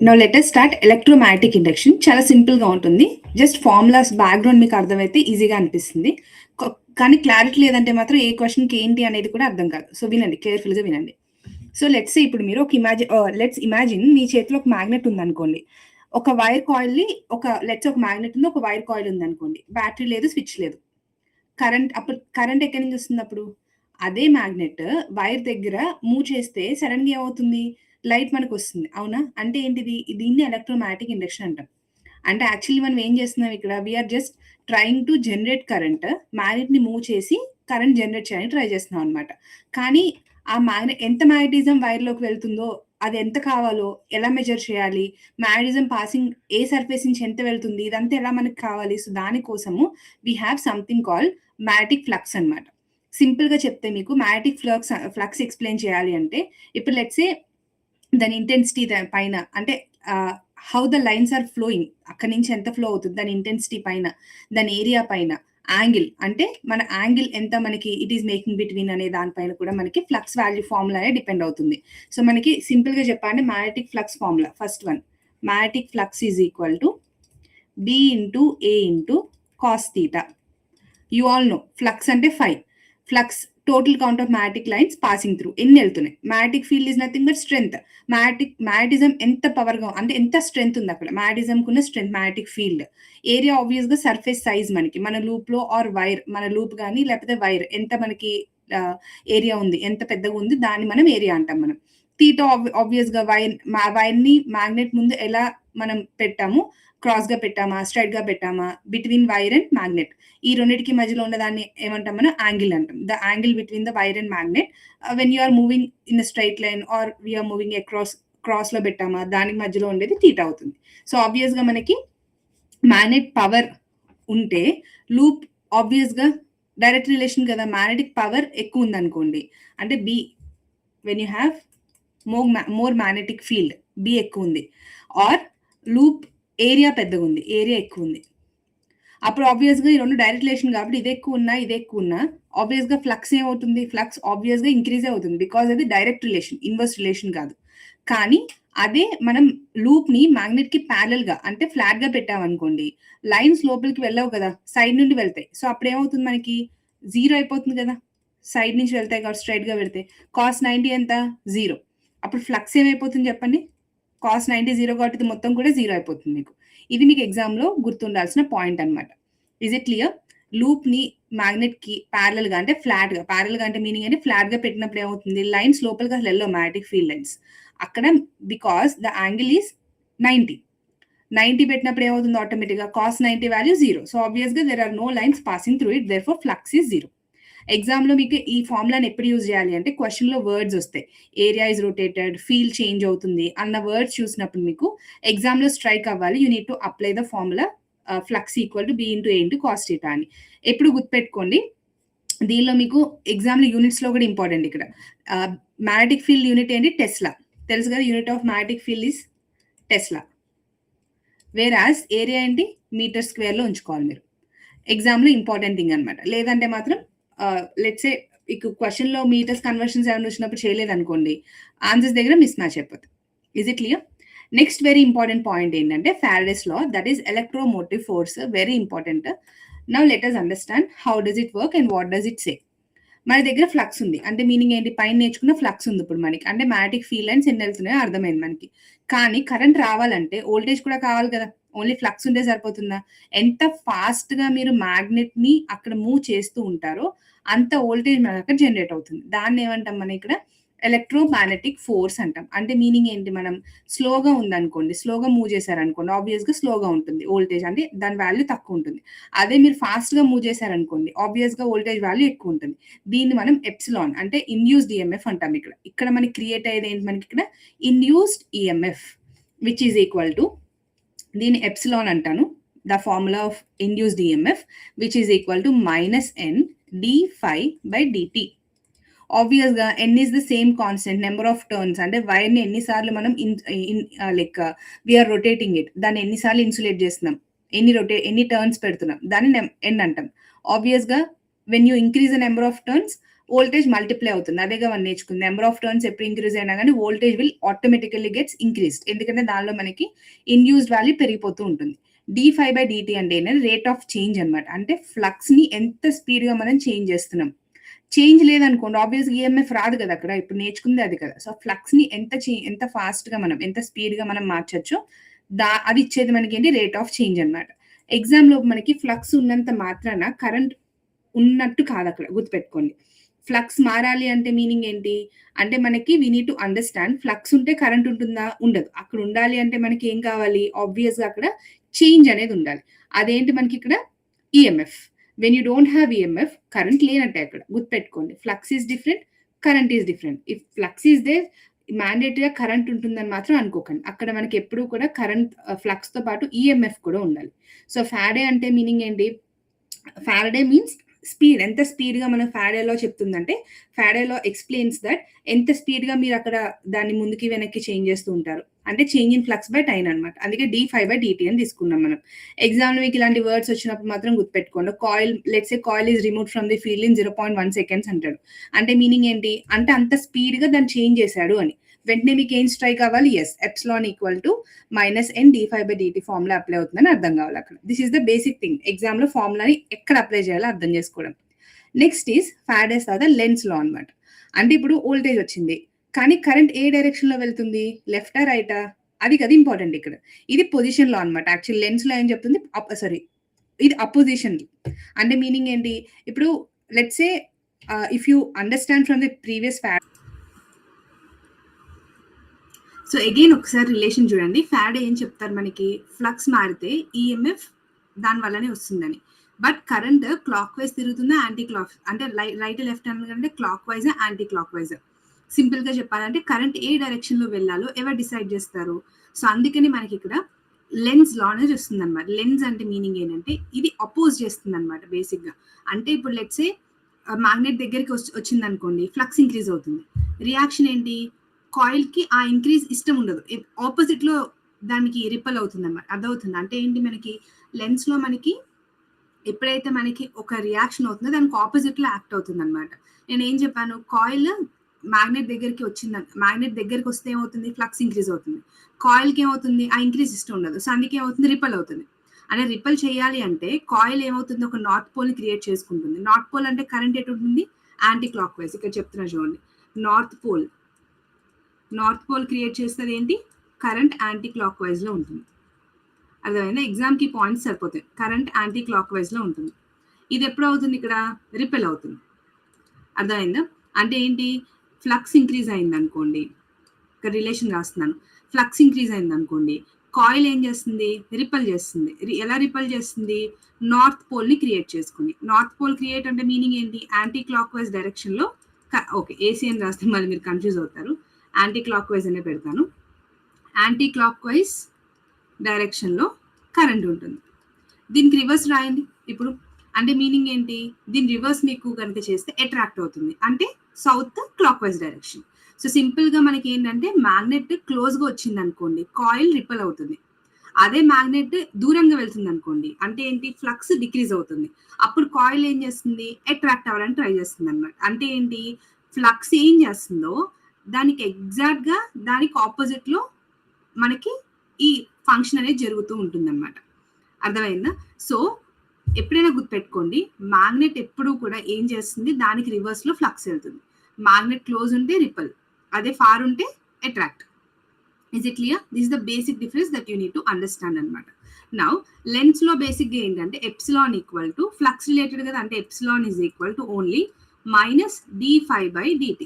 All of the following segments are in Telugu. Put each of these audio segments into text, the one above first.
Now let us start electromagnetic induction. చాలా సింపుల్గా ఉంటుంది. జస్ట్ ఫార్ములాస్ బ్యాక్గ్రౌండ్ మీకు అర్థమైతే ఈజీగా అనిపిస్తుంది. కానీ క్లారిటీ లేదంటే మాత్రం ఏ క్వశ్చన్కి ఏంటి అనేది కూడా అర్థం కాదు. సో వినండి, కేర్ఫుల్గా వినండి. సో లెట్స్ ఇప్పుడు మీరు ఒక లెట్స్ ఇమాజిన్ మీ చేతిలో ఒక మ్యాగ్నెట్ ఉందనుకోండి. ఒక వైర్ కాయిల్ని ఒక మ్యాగ్నెట్ ఉంది, ఒక వైర్ కాయిల్ ఉంది అనుకోండి. బ్యాటరీ లేదు, స్విచ్ లేదు. కరెంట్ ఎక్కడి నుంచి వస్తుంది అప్పుడు? అదే మ్యాగ్నెట్ వైర్ దగ్గర మూవ్ చేస్తే సడన్ గా ఏమవుతుంది? లైట్ మనకు వస్తుంది. అవునా? అంటే ఏంటిది? దీన్ని ఎలక్ట్రోమాగ్నెటిక్ ఇండక్షన్ అంటాం. అంటే యాక్చువల్లీ మనం ఏం చేస్తున్నాం ఇక్కడ? We're just trying to generate current. Magnet ని మూవ్ చేసి కరెంట్ జనరేట్ చేయడానికి ట్రై చేస్తున్నాం అనమాట. కానీ ఆ మ్యాగ్నెట్ ఎంత మ్యాగ్నెటిజం వైర్ లోకి వెళ్తుందో, అది ఎంత కావాలో ఎలా మెజర్ చేయాలి, మ్యాగ్నెటిజం పాసింగ్ ఏ సర్ఫేస్ నుంచి ఎంత వెళ్తుంది, ఇదంతా ఎలా మనకు కావాలి. సో దానికోసము we have something called magnetic flux అనమాట. సింపుల్ గా చెప్తే మీకు మ్యాగ్నెటిక్ ఫ్లక్స్ ఎక్స్ప్లెయిన్ చేయాలి అంటే, ఇప్పుడు లెట్స్ సే దాని ఇంటెన్సిటీ పైన, అంటే how the lines are flowing, అక్కడి నుంచి ఎంత ఫ్లో అవుతుంది దాని ఇంటెన్సిటీ పైన, దాని ఏరియా పైన, యాంగిల్ అంటే మన యాంగిల్ ఎంత మనకి ఇట్ ఈస్ మేకింగ్ బిట్వీన్ అనే దానిపైన కూడా మనకి ఫ్లక్స్ వాల్యూ ఫార్ములా అనేది డిపెండ్ అవుతుంది. సో మనకి సింపుల్ గా చెప్పాలంటే magnetic flux formula, first one, magnetic flux is equal to B into A into cos theta. You all know flux అంటే five. Flux total count of magnetic lines passing through, ఎన్ని వెళ్తున్నాయి. Magnetic field is nothing but strength. Magnetism ఎంత పవర్గా అంటే ఎంత స్ట్రెంత్ ఉంది అక్కడ, మ్యాగ్నెటిజం కున్న strength magnetic field. Area obvious గా సర్ఫేస్ సైజ్, మనకి మన లూప్ లో ఆర్ వైర్, మన లూప్ కానీ లేకపోతే వైర్ ఎంత మనకి ఏరియా ఉంది, ఎంత పెద్దగా ఉంది, దాన్ని మనం ఏరియా అంటాం. మనం థీటా ఆబ్వియస్ గా వైర్ ని మ్యాగ్నెట్ ముందు ఎలా మనం పెట్టాము, క్రాస్ గా పెట్టామా, స్ట్రైట్ గా పెట్టామా, బిట్వీన్ వైర్ అండ్ మ్యాగ్నెట్, ఈ రెండింటికి మధ్యలో ఉన్న దాన్ని ఏమంటాం మనం? యాంగిల్ అంటాం. The angle between the wire and magnet when you are moving in straight line or we're moving cross లో పెట్టామా, దానికి మధ్యలో ఉండేది థీటా అవుతుంది. సో ఆబ్వియస్ గా మనకి మ్యాగ్నెట్ పవర్ ఉంటే లూప్ ఆబ్వియస్ గా డైరెక్ట్ రిలేషన్ కదా. మ్యాగ్నెటిక్ పవర్ ఎక్కువ ఉంది అనుకోండి, అంటే B, when you have more magnetic field, B ఎక్కువ ఉంది, ఆర్ లూప్ ఏరియా పెద్దగా ఉంది, ఏరియా ఎక్కువ ఉంది, అప్పుడు ఆబ్వియస్ గా ఈ రెండు డైరెక్ట్ రిలేషన్ కాబట్టి ఇదే ఎక్కువ ఉన్నా ఆబ్వియస్ గా ఫ్లక్స్ ఏమవుతుంది? ఫ్లక్స్ ఆబ్వియస్ గా ఇంక్రీజ్ అవుతుంది, బికాస్ అది డైరెక్ట్ రిలేషన్, ఇన్వర్స్ రిలేషన్ కాదు. కానీ అదే మనం లూప్ ని మ్యాగ్నెట్ కి ప్యారల్ గా అంటే ఫ్లాట్ గా పెట్టామనుకోండి, లైన్స్ లోపలికి వెళ్ళవు కదా, సైడ్ నుండి వెళ్తాయి. సో అప్పుడు ఏమవుతుంది? మనకి జీరో అయిపోతుంది కదా, సైడ్ నుంచి వెళ్తాయి కాబట్టి స్ట్రైట్ గా పెడితే. కాస్ 90 ఎంత? జీరో. అప్పుడు ఫ్లక్స్ ఏమైపోతుంది చెప్పండి? కాస్ 90 జీరో కాబట్టి ఇది మొత్తం కూడా జీరో అయిపోతుంది మీకు. ఇది మీకు ఎగ్జామ్ లో గుర్తుండాల్సిన పాయింట్ అనమాట. Is it clear? లూప్ ని మ్యాగ్నెట్ కి ప్యారల్ గా అంటే ఫ్లాట్ గా, ప్యారల్ గా అంటే మీనింగ్ అంటే ఫ్లాట్ గా పెట్టినప్పుడు ఏమవుతుంది? లైన్స్ లోపలికి అసలు వెళ్ళవు, మ్యాగ్నెటిక్ ఫీల్డ్ లైన్స్ అక్కడ, బికాస్ ద యాంగిల్ ఈస్ 90 పెట్టినప్పుడు ఏమవుతుంది? ఆటోమేటిక్ గా cos 90 value zero. So obvious గా there are no lines passing through it, therefore flux is zero. Exam లో మీకు ఈ ఫార్ములాని ఎప్పుడు యూజ్ చేయాలి అంటే, క్వశ్చన్ లో వర్డ్స్ వస్తాయి, area is rotated, field change అవుతుంది అన్న వర్డ్స్ చూసినప్పుడు మీకు ఎగ్జామ్ లో స్ట్రైక్ అవ్వాలి. You need to apply the formula flux equal to B into A into cos theta అని. ఎప్పుడు గుర్తుపెట్టుకోండి. దీనిలో మీకు ఎగ్జామ్ లో యూనిట్స్ లో కూడా ఇంపార్టెంట్. ఇక్కడ మ్యాగ్నెటిక్ ఫీల్డ్ యూనిట్ ఏంటి? టెస్లా. తెలుసు కదా, unit of magnetic field is tesla. Whereas area ఏంటి? మీటర్ స్క్వేర్ లో ఉంచుకోవాలి మీరు. ఎగ్జామ్ లో ఇంపార్టెంట్ థింగ్ అనమాట. లేదంటే మాత్రం లెట్స్ సే మీకు క్వశ్చన్ లో మీటర్స్ కన్వర్షన్స్ ఏమైనా వచ్చినప్పుడు చేయలేదు అనుకోండి, ఆన్సర్స్ దగ్గర మిస్ మ్యాచ్ అయిపోతుంది. Is it clear? Next very important point ఏంటంటే Faraday's law, that is electromotive force. Very important. Now let us understand how does it work and what does it say. మన దగ్గర ఫ్లక్స్ ఉంది అంటే మీనింగ్ ఏంటి? పైన నేర్చుకున్న ఫ్లక్స్ ఉంది ఇప్పుడు మనకి, అంటే మ్యాగ్నెటిక్ ఫీల్డ్ లైన్స్ ఎన్ని వెళ్తున్నాయో అర్థమైంది మనకి. కానీ కరెంట్ రావాలంటే వోల్టేజ్ కూడా కావాలి కదా. ఓన్లీ ఫ్లక్స్ ఉంటే సరిపోతుందా? ఎంత ఫాస్ట్ గా మీరు మ్యాగ్నెట్ ని అక్కడ మూవ్ చేస్తూ ఉంటారో అంత వోల్టేజ్ మనకి అక్కడ జనరేట్ అవుతుంది. దాన్ని ఏమంటాం మనం ఇక్కడ? ఎలక్ట్రోమాగ్నెటిక్ ఫోర్స్ అంటాం. అంటే మీనింగ్ ఏంటి? మనం స్లోగా ఉందనుకోండి, స్లోగా మూవ్ చేశారనుకోండి, ఆబ్వియస్ గా స్లోగా ఉంటుంది వోల్టేజ్, అంటే దాని వాల్యూ తక్కువ ఉంటుంది. అదే మీరు ఫాస్ట్ గా మూవ్ చేశారనుకోండి, ఆబ్వియస్ గా వోల్టేజ్ వాల్యూ ఎక్కువ ఉంటుంది. దీన్ని మనం ఎప్సిలాన్ అంటే ఇండ్యూస్డ్ ఈఎంఎఫ్ అంటాం. ఇక్కడ మనకి క్రియేట్ అయ్యేది ఏంటి? మనకి ఇక్కడ induced EMF which is equal to, దీన్ని ఎప్సిలాన్ అంటాను, the formula of induced EMF which is equal to -n d∅/dt. Obvious గా n is the same constant, number of turns అంటే వైర్ ని ఎన్నిసార్లు మనం లైక్ వీఆర్ రొటేటింగ్ ఇట్, దాన్ని ఎన్నిసార్లు ఇన్సులేట్ చేస్తున్నాం, ఎన్ని టర్న్స్ పెడుతున్నాం, దాన్ని n అంటాం. ఆబ్వియస్ గా when you increase the number of turns, voltage multiply అవుతుంది. అదేగా మనం నేర్చుకుంది. నెంబర్ ఆఫ్ టర్న్స్ ఎప్పుడు ఇంక్రీజ్ అయినా గానీ voltage will automatically gets increased. ఎందుకంటే దానిలో మనకి ఇండ్యూస్డ్ వాల్యూ పెరిగిపోతూ ఉంటుంది. d∅/dt అంటే ఏంటంటే రేట్ ఆఫ్ చేంజ్ అన్నమాట. అంటే ఫ్లక్స్‌ని ఎంత స్పీడ్‌గా మనం చేంజ్ చేస్తున్నాం. చేంజ్ లేదనుకోండి ఆబ్వియస్‌గా ఈఎంఎఫ్ రాదు కదా అక్కడ. ఇప్పుడు నేర్చుకుంది అది కదా. సో ఫ్లక్స్‌ని ఎంత ఫాస్ట్‌గా మనం ఎంత స్పీడ్‌గా మనం మార్చొచ్చో అది ఇచ్చేది మనకేంటి రేట్ ఆఫ్ చేంజ్ అన్నమాట. ఎగ్జామ్‌లో మనకి ఫ్లక్స్ ఉన్నంత మాత్రాన కరెంట్ ఉన్నట్టు కాదక్కడ గుర్తుపెట్టుకోండి. ఫ్లక్స్ మారాలి అంటే మీనింగ్ ఏంటి? అంటే మనకి we need to understand flux ఉంటే కరెంట్ ఉంటుందా? ఉండదు. అక్కడ ఉండాలి అంటే మనకి ఏం కావాలి? ఆబ్వియస్‌గా అక్కడ చేంజ్ అనేది ఉండాలి. అదేంటి మనకిక్కడ EMF. When you don't have EMF current లేనట్టే అక్కడ. గుర్తుపెట్టుకోండి. Flux is different, current is different. If flux is there మ్యాండేటరీగా కరెంట్ ఉంటుందని మాత్రం అనుకోకండి. అక్కడ మనకి ఎప్పుడూ కూడా కరెంట్ ఫ్లక్స్‌తో పాటు ఈఎంఎఫ్ కూడా ఉండాలి. సో ఫారడే అంటే మీనింగ్ ఏంటి? Faraday means speed. ఎంత స్పీడ్‌గా మనం ఫారడేలో చెప్తుందంటే ఫారడేలో ఎక్స్‌ప్లెయిన్స్ దట్ ఎంత స్పీడ్‌గా మీరు అక్కడ దాన్ని ముందుకి వెనక్కి చేంజ్ చేస్తూ ఉంటారు. అంటే change in flux by time అన్నమాట. అందుకే d∅/dt అని తీసుకున్నాం మనం. ఎగ్జామ్‌లో మీకు ఇలాంటి వర్డ్స్ వచ్చినప్పుడు మాత్రం గుర్తుపెట్టుకోండి. Coil let's say coil is removed from the field in 0.1 seconds అంటాడు. అంటే మీనింగ్ ఏంటి? అంటే అంత స్పీడ్‌గా దాన్ని చేంజ్ చేశాడు అని. వెంటనే మీకు ఏం స్ట్రైక్ అవ్వాలి? Yes epsilon equal to -n d∅/dt formula apply అవుతుందని అర్థం కావాలి అక్కడ. This is the basic thing. ఎగ్జామ్‌లో ఫార్ములాని ఎక్కడ అప్లై చేయాలో అర్థం చేసుకోవడం. Next is Faraday's law the Lenz's law అన్నమాట. అంటే ఇప్పుడు వోల్టేజ్ వచ్చింది. కానీ కరెంట్ ఏ డైరెక్షన్‌లో వెళ్తుంది? లెఫ్టా? రైటా? అది కదా ఇంపార్టెంట్ ఇక్కడ. ఇది పొజిషన్ లా అన్నమాట. యాక్చువల్లీ లెన్స్ లో ఏం చెప్తుంది? ఇది అపోజిషన్. అంటే మీనింగ్ ఏంటి? ఇప్పుడు let's say if you understand from the previous so again ఒకసారి రిలేషన్ చూడండి. ఫారడే ఏం చెప్తారు మనకి? ఫ్లక్స్ మారితే ఈఎంఎఫ్ దాని వల్లనే వస్తుందని. బట్ కరెంట్ క్లాక్ వైజ్ తిరుగుతుందా యాంటీ క్లాక్ అంటే రైట్ లెఫ్ట్ అంటే clockwise anticlockwise? Simple గా చెప్పాలంటే కరెంట్ ఏ డైరెక్షన్ లో వెళ్ళాలో ఎవరు డిసైడ్ చేస్తారు? సో అందుకని మనకి ఇక్కడ లెన్స్ లా అనేది వస్తుంది అనమాట. లెన్స్ అంటే మీనింగ్ ఏంటంటే ఇది అపోజ్ చేస్తుంది అనమాట బేసిక్ గా. అంటే ఇప్పుడు లెట్స్ ఏ మ్యాగ్నెట్ దగ్గరికి వచ్చింది అనుకోండి, ఫ్లక్స్ ఇంక్రీజ్ అవుతుంది. రియాక్షన్ ఏంటి? కాయిల్ కి ఆ ఇంక్రీజ్ ఇష్టం ఉండదు. ఆపోజిట్ లో దానికి రిపల్ అవుతుంది అనమాట. అర్థమవుతుంది అంటే ఏంటి? మనకి లెన్స్ లో మనకి ఎప్పుడైతే మనకి ఒక రియాక్షన్ అవుతుందో దానికి ఆపోజిట్ లో యాక్ట్ అవుతుంది అనమాట. నేను ఏం చెప్పాను? కాయిల్ మ్యాగ్నెట్ దగ్గరికి మ్యాగ్నెట్ దగ్గరికి వస్తే ఏమవుతుంది? ఫ్లక్స్ ఇంక్రీజ్ అవుతుంది. కాయిల్ కి ఏమవుతుంది? ఆ ఇంక్రీజ్ ఇష్టం ఉండదు. సో అందుకే ఏమవుతుంది? రిపల్ అవుతుంది. అంటే రిపల్ చేయాలి అంటే కాయిల్ ఏమవుతుంది? ఒక నార్త్ పోల్ ని క్రియేట్ చేసుకుంటుంది. నార్త్ పోల్ అంటే కరెంట్ ఎటు ఉంటుంది? Anti clock wise. ఇక్కడ చెప్తున్నా చూడండి. నార్త్ పోల్ క్రియేట్ చేస్తుంది ఏంటి? కరెంట్ యాంటీ క్లాక్ వైజ్ లో ఉంటుంది. అర్థమైందా? ఎగ్జామ్ కి పాయింట్స్ సరిపోతాయి. కరెంట్ యాంటీ క్లాక్ వైజ్ లో ఉంటుంది. ఇది ఎప్పుడు అవుతుంది? ఇక్కడ రిపెల్ అవుతుంది. అర్థమైందా? అంటే ఏంటి? ఫ్లక్స్ ఇంక్రీజ్ అయింది అనుకోండి, ఇక్కడ రిలేషన్ రాస్తున్నాను. ఫ్లక్స్ ఇంక్రీజ్ అయింది అనుకోండి, కాయిల్ ఏం చేస్తుంది? రిపెల్ చేస్తుంది. ఎలా రిపెల్ చేస్తుంది? నార్త్ పోల్ ని క్రియేట్ చేసుకుంది. నార్త్ పోల్ క్రియేట్ అంటే మీనింగ్ ఏంటి? యాంటీ క్లాక్ వైజ్ డైరెక్షన్ లో. ఓకే, ఏసీ అని రాస్తే మళ్ళీ మీరు కన్ఫ్యూజ్ అవుతారు. యాంటీ క్లాక్ వైజ్ అనే పెడతాను. యాంటీ క్లాక్ వైజ్ డైరెక్షన్ లో కరెంట్ ఉంటుంది. దీనికి రివర్స్ రాయండి ఇప్పుడు. అంటే మీనింగ్ ఏంటి? దీని రివర్స్ మీకు కనుక చేస్తే అట్రాక్ట్ అవుతుంది. అంటే south clock wise direction. So simple గా మనకి ఏంటంటే మ్యాగ్నెట్ క్లోజ్ గా వచ్చింది అనుకోండి, కాయిల్ రిపెల్ అవుతుంది. అదే మ్యాగ్నెట్ దూరంగా వెళ్తుంది అనుకోండి, అంటే ఏంటి? ఫ్లక్స్ డిక్రీజ్ అవుతుంది. అప్పుడు కాయిల్ ఏం చేస్తుంది? అట్రాక్ట్ అవ్వడానికి ట్రై చేస్తుంది అనమాట. అంటే ఏంటి? ఫ్లక్స్ ఏం చేస్తుందో దానికి ఎగ్జాక్ట్ గా దానికి ఆపోజిట్ లో మనకి ఈ ఫంక్షన్ అనేది జరుగుతూ ఉంటుంది అనమాట. అర్థమైందా? సో ఎప్పుడైనా గుర్తుపెట్టుకోండి, మ్యాగ్నెట్ ఎప్పుడూ కూడా ఏం చేస్తుంది? దానికి రివర్స్ లో ఫ్లక్స్ వెళ్తుంది. మ్యాగ్నెట్ క్లోజ్ ఉంటే రిపల్, అదే ఫార్ ఉంటే attract. Is it clear? This is the basic difference that you need to understand అనమాట. నౌ లెన్స్ లో బేసిక్ గా ఏంటంటే epsilon equal to flux related కదా, అంటే epsilon is equal to only -d∅/dt.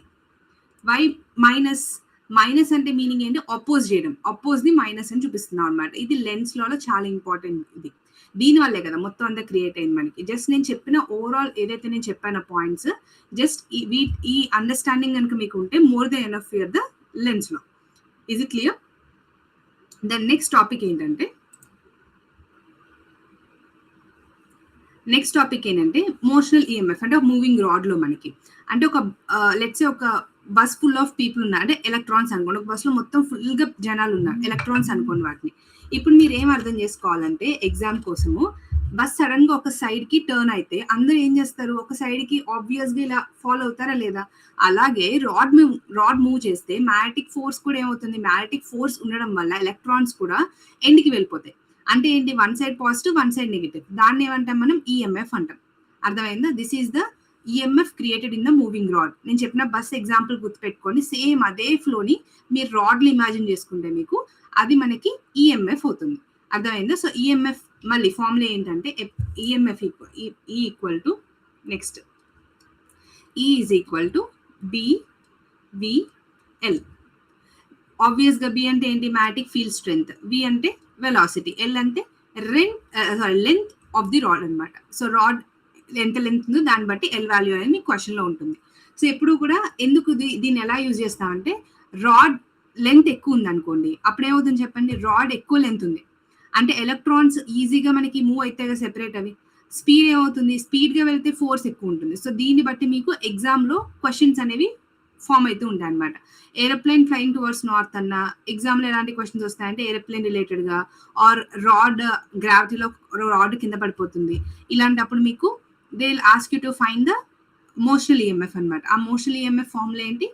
Why minus అంటే మీనింగ్ ఏంటి? అపోజ్ చేయడం. అపోజ్ ని మైనస్ అని చూపిస్తున్నాం అనమాట. ఇది లెన్స్ లో చాలా ఇంపార్టెంట్. ఇది దీని వల్లే కదా మొత్తం అంతా క్రియేట్ అయింది మనకి. జస్ట్ నేను చెప్పిన ఓవరాల్ ఏదైతే నేను చెప్పాను పాయింట్స్, జస్ట్ ఈ అండర్స్టాండింగ్ కనుక మీకు ఉంటే more than enough for the Lenz's లో. Is it clear? Then next topic ఏంటంటే మోషనల్ ఈఎంఎఫ్. అంటే మూవింగ్ రాడ్ లో మనకి అంటే ఒక లెట్స్ ఒక బస్ ఫుల్ ఆఫ్ పీపుల్ ఉన్నారు, అంటే ఎలక్ట్రాన్స్ అనుకోండి. ఒక బస్ లో మొత్తం ఫుల్ గా జనాలు ఉన్నారు, ఎలక్ట్రాన్స్ అనుకోండి వాటిని. ఇప్పుడు మీరు ఏం అర్థం చేసుకోవాలంటే ఎగ్జామ్ కోసము బస్ సడన్ గా ఒక సైడ్ కి టర్న్ అయితే అందరూ ఏం చేస్తారు, ఒక సైడ్ కి ఆబ్వియస్ గా ఇలా ఫాలో అవుతారా లేదా? అలాగే రాడ్ మూవ్ చేస్తే మ్యాగ్నెటిక్ ఫోర్స్ కూడా ఏమవుతుంది, మ్యాగ్నెటిక్ ఫోర్స్ ఉండడం వల్ల ఎలక్ట్రాన్స్ కూడా ఎండ్ కి వెళ్ళిపోతాయి. అంటే ఏంటి, one side positive one side negative, దాన్ని ఏమంటాం మనం, ఈఎంఎఫ్ అంటాం. అర్థమైందా? This is the EMF created in the moving rod. నేను చెప్పిన బస్ ఎగ్జాంపుల్ గుర్తుపెట్టుకొని సేమ్ అదే ఫ్లోని మీరు రాడ్లు ఇమాజిన్ చేసుకుంటే మీకు అది మనకి ఈఎంఎఫ్ అవుతుంది. అర్థమైందా? సో ఈఎంఎఫ్ మళ్ళీ ఫార్ములా ఏంటంటే ఈఎంఎఫ్ ఈక్వల్ టు నెక్స్ట్ ఈ ఈజ్ ఈక్వల్ టు బివిఎల్. ఆబ్వియస్ గా బి అంటే ఏంటి, మ్యాగ్నెటిక్ ఫీల్డ్ స్ట్రెంగ్త్, వి అంటే వెలాసిటీ, ఎల్ అంటే లెంత్ ఆఫ్ ది రాడ్ అనమాట. సో రాడ్ ఎంత లెంత్ ఉందో దాన్ని బట్టి ఎల్ వాల్యూ అనేది మీకు క్వశ్చన్ లో ఉంటుంది. సో ఎప్పుడు కూడా ఎందుకు దీన్ని ఎలా యూజ్ చేస్తామంటే, రాడ్ లెంత్ ఎక్కువ ఉంది అనుకోండి, అప్పుడు ఏమవుతుంది చెప్పండి, రాడ్ ఎక్కువ లెంత్ ఉంది అంటే ఎలక్ట్రాన్స్ ఈజీగా మనకి మూవ్ అయితే సెపరేట్ అవి, స్పీడ్ ఏమవుతుంది, స్పీడ్ గా వెళ్తే ఫోర్స్ ఎక్కువ ఉంటుంది. సో దీన్ని బట్టి మీకు ఎగ్జామ్ లో క్వశ్చన్స్ అనేవి ఫామ్ అవుతూ ఉంటాయి అనమాట. ఏరోప్లేన్ ఫ్లయింగ్ టువర్డ్స్ నార్త్ అన్న ఎగ్జామ్ లో ఎలాంటి క్వశ్చన్స్ వస్తాయంటే, ఏరోప్లేన్ రిలేటెడ్ గా, ఆర్ రాడ్ గ్రావిటీలో రాడ్ కింద పడిపోతుంది, ఇలాంటప్పుడు మీకు they will ask you to find the motional EMF అనమాట. ఆ మోషనల్ ఈఎంఎఫ్ ఫార్ములా ఏంటి,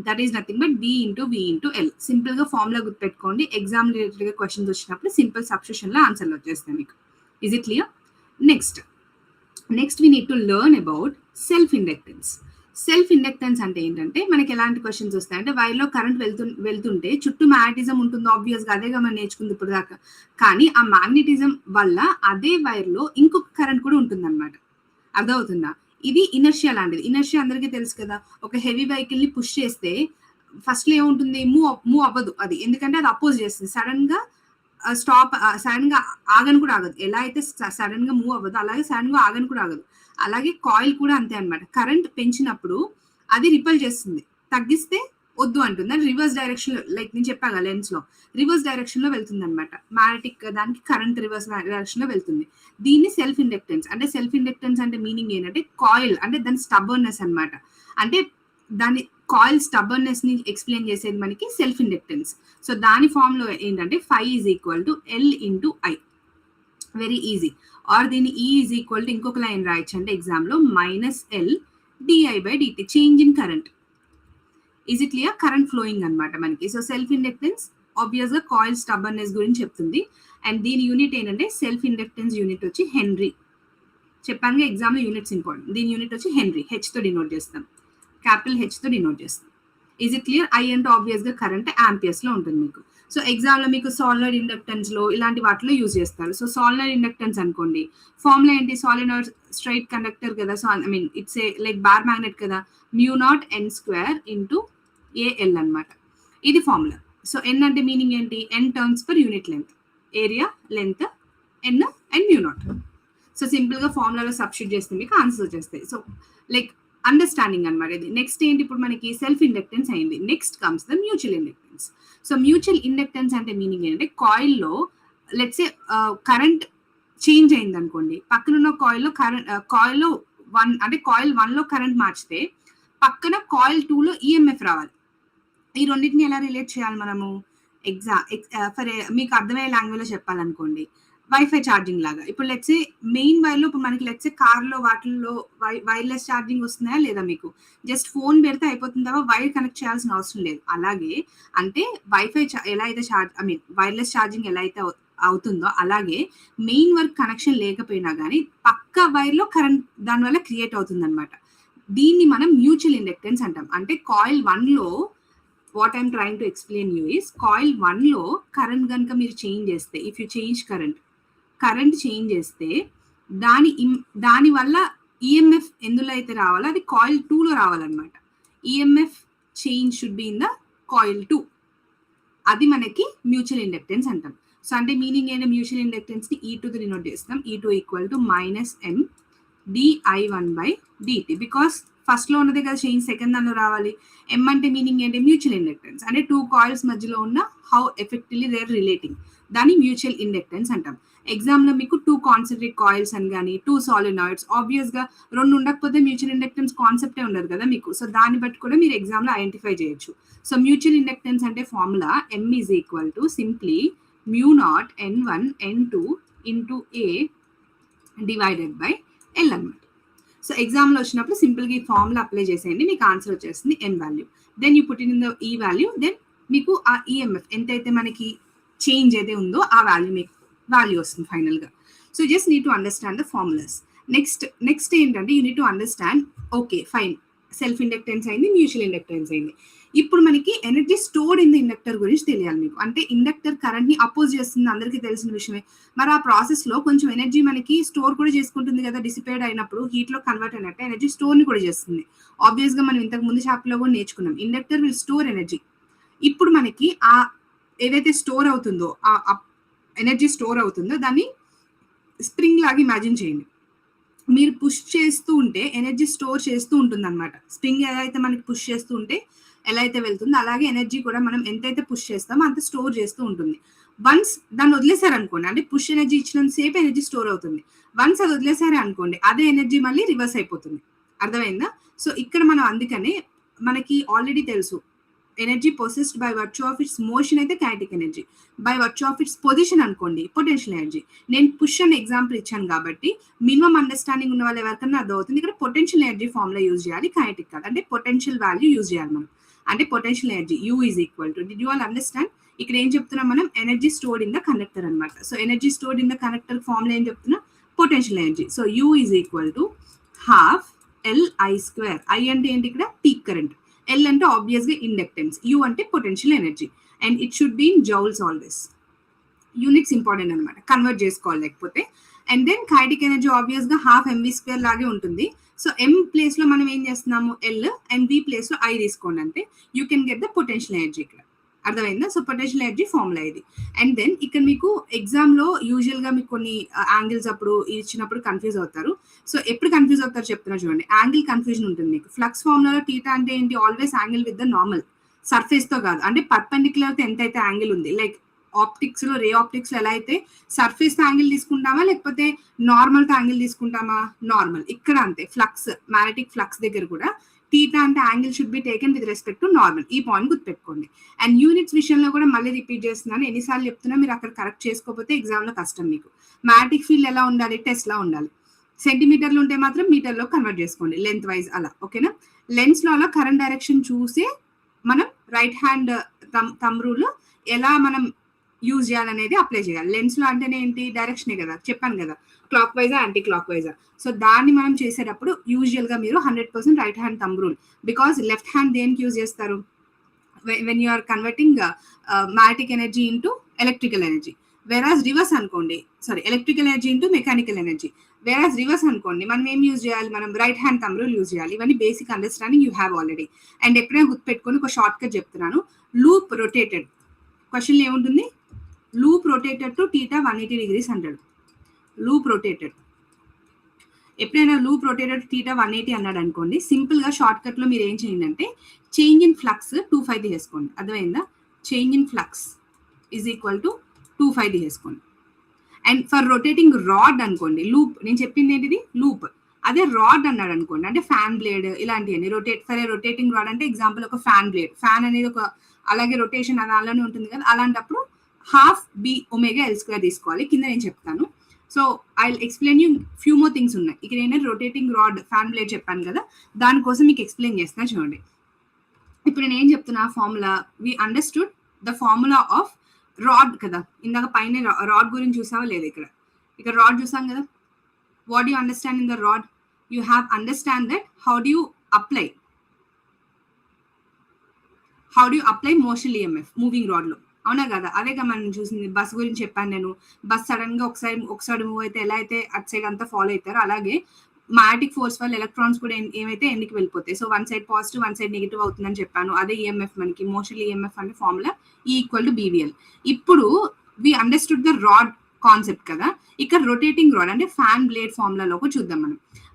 that is nothing but B into V into L. Simple గా ఫార్ములా గుర్తుపెట్టుకోండి, ఎగ్జామ్ రిలేటెడ్ గా క్వశ్చన్స్ వచ్చినప్పుడు సింపుల్ సబ్స్టిట్యూషన్ లో ఆన్సర్లు వచ్చేస్తాయి మీకు. Is it clear? Next we need to learn about self inductance. Self inductance అంటే ఏంటంటే, మనకి ఎలాంటి క్వశ్చన్స్ వస్తాయి అంటే, వైర్ లో కరెంట్ వెళ్తుంటే చుట్టూ మ్యాగ్నెటిజం ఉంటుంది, ఆబ్వియస్ గా అదేగా మనం నేర్చుకుంది ఇప్పుడు దాకా. కానీ ఆ మ్యాగ్నెటిజం వల్ల అదే వైర్ లో ఇంకొక కరెంట్ కూడా ఉంటుంది అనమాట. అర్థమవుతుందా? ఇది ఇనర్షియా లాంటిది. ఇనర్షియా అందరికీ తెలుసు కదా, ఒక హెవీ వెహికల్ ని పుష్ చేస్తే ఫస్ట్ లో ఏముంటుంది, మూవ్ అవ్వదు అది, ఎందుకంటే అది అపోజ్ చేస్తుంది. సడన్ గా సడన్ గా ఆగను కూడా ఆగదు. ఎలా అయితే సడన్ గా మూవ్ అవ్వదు, అలాగే సడన్ గా ఆగను కూడా ఆగదు. అలాగే కాయిల్ కూడా అంతే అనమాట. కరెంట్ పెంచినప్పుడు అది రిపల్ చేస్తుంది, తగ్గిస్తే వద్దు అంటుంది. అది రివర్స్ డైరెక్షన్ లో, లైక్ నేను చెప్పాను లెన్స్ లో రివర్స్ డైరెక్షన్ లో వెళ్తుంది అనమాట. మ్యాగ్నెటిక్ దానికి కరెంట్ రివర్స్ డైరెక్షన్ లో వెళ్తుంది. దీన్ని సెల్ఫ్ ఇండక్టెన్స్ అంటే, సెల్ఫ్ ఇండక్టెన్స్ అంటే మీనింగ్ ఏంటంటే, కాయిల్ అంటే దాని స్టబర్నెస్ అనమాట. అంటే దాని కాయిల్ స్టబర్నెస్ ని ఎక్స్ప్లెయిన్ చేసేది మనకి సెల్ఫ్ ఇండక్టెన్స్. సో దాని ఫామ్ లో ఏంటంటే, phi is equal to L into I. Very easy. Or దీన్ని ఈ ఈజ్ ఈక్వల్ టు ఇంకొక లైన్ రాయొచ్చు అంటే ఎగ్జామ్ లో minus L DI by DT, change in current. Is it clear? Current flowing అనమాట మనకి. సో సెల్ఫ్ ఇండక్టెన్స్ ఆబ్వియస్ గా కాయిల్ స్టబర్నెస్ గురించి చెప్తుంది. అండ్ దీని యూనిట్ ఏంటంటే, సెల్ఫ్ ఇండక్టెన్స్ యూనిట్ వచ్చి హెన్రీ. చెప్పాను ఎగ్జామ్ లో యూనిట్స్ ఇంపార్టెంట్. దీని యూనిట్ వచ్చి హెన్రీ, హెచ్ తో డినోట్ చేస్తాం, క్యాపిటల్ హెచ్ తో డినోట్ చేస్తాం. Is it clear? ఐ అంటే ఆబ్వియస్ గా కరెంట్ ఆంపియర్స్ లో ఉంటుంది మీకు. సో ఎగ్జామ్ లో మీకు సాలినాయిడ్ ఇండక్టెన్స్ లో ఇలాంటి వాటిలో యూజ్ చేస్తారు. సో సాలినాయిడ్ ఇండక్టెన్స్ అనుకోండి, ఫార్ములా ఏంటి, సాలినాయిడ్ స్ట్రైట్ కండక్టర్ కదా, so I mean it's a like bar magnet కదా, μ0n² ఇంటూ ఏఎల్ అనమాట. ఇది ఫార్ములా. సో ఎన్ అంటే మీనింగ్ ఏంటి, N turns per unit length, area length N and μ0. So simple గా ఫార్ములాలో సబ్స్టిట్యూట్ చేస్తే మీకు ఆన్సర్ వచ్చేస్తాయి. సో లైక్ అండర్స్టాండింగ్ అనమాట ఇది. నెక్స్ట్ ఏంటి, ఇప్పుడు మనకి సెల్ఫ్ ఇండక్టెన్స్ అయింది, next comes the mutual inductance. So mutual inductance అంటే మీనింగ్ ఏంటంటే, కాయిల్లో లెట్స్ సే కరెంట్ చేంజ్ అయింది అనుకోండి, పక్కనున్న కాయిల్లో కాయిల్లో అంటే కాయిల్ 1 లో కరెంట్ మార్చితే పక్కన కాయిల్ 2 లో ఈఎంఎఫ్ రావాలి. ఈ రెండింటిని ఎలా రిలేట్ చేయాలి మనము, ఫర్ మీకు అర్థమయ్యే లాంగ్వేజ్ లో చెప్పాలనుకోండి, వైఫై ఛార్జింగ్ లాగా. ఇప్పుడు లెట్స్ సే మెయిన్ వైర్ లో, ఇప్పుడు మనకి లెట్స్ సే కార్ లో వాటిల్లో వైర్లెస్ ఛార్జింగ్ వస్తున్నాయా లేదా మీకు, జస్ట్ ఫోన్ పెడితే అయిపోతుంది తప్ప వైర్ కనెక్ట్ చేయాల్సిన అవసరం లేదు. అలాగే అంటే వైఫై ఎలా అయితే వైర్లెస్ ఛార్జింగ్ ఎలా అయితే అవుతుందో, అలాగే మెయిన్ వర్క్ కనెక్షన్ లేకపోయినా కానీ పక్క వైర్ లో కరెంట్ దానివల్ల క్రియేట్ అవుతుంది అనమాట. దీన్ని మనం మ్యూచువల్ ఇండక్టెన్స్ అంటాం. అంటే కాయిల్ 1 లో, what I'm trying to explain you is, coil 1 లో కరెంట్ కనుక మీరు చేంజ్ చేస్తే, if you change current change చేస్తే దాని వల్ల ఈఎంఎఫ్ ఎందులో అయితే రావాలో అది కాయిల్ 2 లో రావాలన్నమాట. EMF change should be in the coil 2. అది మనకి మ్యూచువల్ ఇండక్టెన్స్ అంటాం. సో అంటే మీనింగ్ ఏంటి, మ్యూచువల్ ఇండక్టెన్స్ ని E2 తో డినోట్ చేస్తాం. E2 equal to -M di1 by dt. Because first లో ఉన్నదే కదా చేంజ్, సెకండ్ దానిలో రావాలి. ఎం అంటే మీనింగ్ ఏంటి, మ్యూచువల్ ఇండక్టెన్స్ అంటే టూ కాయిల్స్ మధ్యలో ఉన్న how effectively they are relating, దాన్ని మ్యూచువల్ ఇండక్టెన్స్ అంటాం. ఎగ్జామ్ లో మీకు 2 కాన్సెంట్రిక్ కాయిల్స్ అని కానీ 2 సాలినాయిడ్స్, ఆబ్వియస్ గా 2 ఉండకపోతే మ్యూచువల్ ఇండక్టెన్స్ కాన్సెప్టే ఉండదు కదా మీకు. సో దాన్ని బట్టి కూడా మీరు ఎగ్జామ్ లో ఐడెంటిఫై చేయొచ్చు. సో మ్యూచువల్ ఇండక్టెన్స్ అంటే formula M is equal to simply μ0 n1 n2 into A divided by L అనమాట. సో ఎగ్జామ్లో వచ్చినప్పుడు సింపుల్గా ఈ ఫార్ములా అప్లై చేసేయండి, మీకు ఆన్సర్ వచ్చేస్తుంది N value. Then you put in the E value, then మీకు ఆ ఈఎంఎఫ్ ఎంతైతే మనకి చేంజ్ అయితే ఉందో ఆ వాల్యూ మీకు వాల్యూ వస్తుంది ఫైనల్గా. So just need to understand the formulas. Next ఏంటంటే you need to understand, okay fine, self inductance అయింది, మ్యూచువల్ ఇండక్టెన్స్ అయింది. ఇప్పుడు మనకి energy stored in the inductor గురించి తెలియాలి మీకు. అంటే ఇండక్టర్ కరెంట్ ని అపోజ్ చేస్తుంది, అందరికీ తెలిసిన విషయమే. మరి ఆ ప్రాసెస్ లో కొంచెం ఎనర్జీ మనకి స్టోర్ కూడా చేసుకుంటుంది కదా, డిసిపేట్ అయినప్పుడు హీట్ లో కన్వర్ట్ అయినట్టు ఎనర్జీ స్టోర్ ని కూడా చేస్తుంది. ఆబ్వియస్ గా మనం ఇంతకు ముందు చాప్టర్ లో కూడా నేర్చుకున్నాం, ఇండక్టర్ విల్ స్టోర్ ఎనర్జీ. ఇప్పుడు మనకి ఆ ఏదైతే స్టోర్ అవుతుందో, ఆ ఎనర్జీ స్టోర్ అవుతుందో దాన్ని స్ప్రింగ్ లాగా ఇమాజిన్ చేయండి. మీరు పుష్ చేస్తూ ఉంటే ఎనర్జీ స్టోర్ చేస్తూ ఉంటుంది అనమాట. స్ప్రింగ్ ఎలా అయితే మనకి పుష్ చేస్తూ ఉంటే ఎలా అయితే వెళ్తుందో, అలాగే ఎనర్జీ కూడా మనం ఎంతైతే పుష్ చేస్తామో అంత స్టోర్ చేస్తూ ఉంటుంది. వన్స్ దాన్ని వదిలేసారు అనుకోండి, అంటే పుష్ ఎనర్జీ ఇచ్చినంత సేపు ఎనర్జీ స్టోర్ అవుతుంది. వన్స్ అది వదిలేసారే అనుకోండి, అదే ఎనర్జీ మళ్ళీ రివర్స్ అయిపోతుంది. అర్థమైందా? సో ఇక్కడ మనం అందుకనే మనకి ఆల్రెడీ తెలుసు, energy possessed by virtue of its motion అయితే kinetic energy, by virtue of its position అనుకోండి పొటెన్షియల్ ఎనర్జీ. నేను పుష్ అనే ఎగ్జాంపుల్ ఇచ్చాను కాబట్టి మినిమం అండర్స్టాండింగ్ ఉన్న వాళ్ళు ఎవరికన్నా అర్థం అవుతుంది. ఇక్కడ పొటెన్షియల్ ఎనర్జీ ఫార్ములా యూజ్ చేయాలి, కైనెటిక్ కాదు. అంటే పొటెన్షియల్ వాల్యూ యూజ్ చేయాలి మనం. అంటే potential energy U is equal to, did you all understand? ఇక్కడ ఏం చెప్తున్నాం మనం, energy stored in the conductor అనమాట. So energy stored in the conductor formula ఏం చెప్తున్నా, potential energy. So U is equal to half L I square. I అంటే ఏంటి ఇక్కడ, పీక్ కరెంట్. ఎల్ అంటే ఆబ్వియస్గా ఇండక్టెన్స్, యూ అంటే potential energy, and it should be in joules always. Units important అనమాట, కన్వర్ట్ చేసుకోవాలి లేకపోతే. అండ్ దెన్ కైనెటిక్ ఎనర్జీ ఆబ్వియస్గా హాఫ్ ఎంవి స్క్వేర్ లాగే ఉంటుంది. సో ఎం ప్లేస్ లో మనం ఏం చేస్తున్నాము, ఎల్, అండ్ వి ప్లేస్ లో ఐ తీసుకోండి, అంటే you can get the potential energy ఇక్కడ. అర్థమైందా? సో పొటెన్షియల్ ఎనర్జీ ఫార్ములా ఇది. అండ్ దెన్ ఇక్కడ మీకు ఎగ్జామ్ లో యూజువల్ గా మీకు కొన్ని యాంగిల్స్ అప్పుడు ఇచ్చినప్పుడు కన్ఫ్యూజ్ అవుతారు. సో ఎప్పుడు కన్ఫ్యూజ్ అవుతారు చెప్తున్నా చూడండి, యాంగిల్ కన్ఫ్యూజన్ ఉంటుంది మీకు. ఫ్లక్స్ ఫార్ములాలో టీటా అంటే ఏంటి, always angle with the normal, surface తో కాదు. అంటే పర్పెండిక్యులర్ తో ఎంతైతే యాంగిల్ ఉంది, లైక్ ఆప్టిక్స్ లో, రే ఆప్టిక్స్ లో ఎలా అయితే సర్ఫేస్ యాంగిల్ తీసుకుంటామా లేకపోతే నార్మల్ యాంగిల్ తీసుకుంటామా, నార్మల్. ఇక్కడ అంతే, ఫ్లక్స్, మ్యాగ్నెటిక్ ఫ్లక్స్ దగ్గర కూడా టీటా అంటే angle should be taken with respect to normal. ఈ పాయింట్ గుర్తుపెట్టుకోండి. అండ్ యూనిట్స్ విషయంలో కూడా మళ్ళీ రిపీట్ చేస్తున్నాను, ఎన్నిసార్లు చెప్తున్నా మీరు అక్కడ కరెక్ట్ చేసుకోకపోతే ఎగ్జామ్ లో కష్టం మీకు. మ్యాగ్నెటిక్ ఫీల్డ్ ఎలా ఉండాలి, టెస్ట్ లా ఉండాలి. సెంటీమీటర్లు ఉంటే మాత్రం మీటర్లో కన్వర్ట్ చేసుకోండి, లెంత్ వైజ్ అలా, ఓకేనా? లెన్స్ లో అలా కరెంట్ డైరెక్షన్ చూసి మనం రైట్ హ్యాండ్ థంబ్ రూల్ ఎలా మనం యూజ్ చేయాలనేది అప్లై చేయాలి. లెన్స్ లో అంటేనే ఏంటి, డైరెక్షనే కదా, చెప్పాను కదా, క్లాక్ వైజా యాంటీ క్లాక్ వైజా. సో దాన్ని మనం చేసేటప్పుడు యూజువల్ గా మీరు 100% right hand thumb rule, because left hand దేనికి యూజ్ చేస్తారు, when you are converting magnetic energy into electrical energy. వెరాజ్ రివర్స్ అనుకోండి, sorry, electrical energy into mechanical energy. వెరాజ్ రివర్స్ అనుకోండి, మనం ఏం యూజ్ చేయాలి, మనం right hand thumb rule use చేయాలి. ఇవన్నీ basic understanding you have already. And ఎప్పుడైనా గుర్తుపెట్టుకొని ఒక షార్ట్ కట్ చెప్తున్నాను, లూప్ రొటేటెడ్. క్వశ్చన్ ఏముంటుంది, loop rotated to theta 180 degrees అంటాడు. లూప్ రొటేటెడ్, ఎప్పుడైనా లూప్ రొటేటెడ్ టీటా 180 అన్నాడు అనుకోండి, సింపుల్ గా షార్ట్ కట్ లో మీరు ఏం చేయండి అంటే చేంజ్ ఇన్ ఫ్లక్స్ 2π తీసుకోండి. అర్థమైందా? Change in flux is equal to 2π తీసుకోండి. అండ్ ఫర్ రొటేటింగ్ రాడ్ అనుకోండి, లూప్, నేను చెప్పింది ఏంటిది, లూప్. అదే రాడ్ అన్నాడు అనుకోండి, అంటే ఫ్యాన్ బ్లేడ్ ఇలాంటివన్నీ, ఫర్ రొటేటింగ్ రాడ్ అంటే ఎగ్జాంపుల్ ఒక ఫ్యాన్ బ్లేడ్, ఫ్యాన్ అనేది ఒక అలాగే రొటేషన్ అలానే ఉంటుంది కదా, అలాంటప్పుడు half B omega L square తీసుకోవాలి. కింద నేను చెప్తాను. So I explain you few more things ఉన్నాయి. ఇక్కడ ఏంటంటే రొటేటింగ్ రాడ్, ఫ్యాన్ బ్లేడ్ చెప్పాను కదా, దానికోసం మీకు ఎక్స్ప్లెయిన్ చేస్తున్నా చూడండి. ఇప్పుడు నేను ఏం చెప్తున్నా, formula we understood the formula of rod కదా, ఇందాక పైన రాడ్ గురించి చూసావా లేదు, ఇక్కడ రాడ్ చూసాం కదా. What you understand in the rod, you have understand that how do you apply motion EMF moving rod లో, అవునా కదా? అదేగా మనం చూసింది. బస్ గురించి చెప్పాను నేను, బస్ సడన్ గా ఒకసారి మూవ్ అయితే ఎలా అయితే అట్ సైడ్ అంతా ఫాలో అవుతారో, అలాగే మ్యాగ్నెటిక్ ఫోర్స్ వల్ల ఎలక్ట్రాన్స్ కూడా ఏమైతే ఎన్నికి వెళ్ళిపోతాయి. So one side positive, one side negative అవుతుందని చెప్పాను. అదే ఈఎంఎఫ్ మనకి మోషన్ ఈఎంఎఫ్ అంటే ఫార్ములా ఈక్వల్ టు బీవీఎల్. ఇప్పుడు we understood the rod concept కదా, ఇక్కడ రొటేటింగ్ రాడ్ అంటే ఫ్యాన్ బ్లేడ్ ఫార్ములాలోకి చూద్దాం.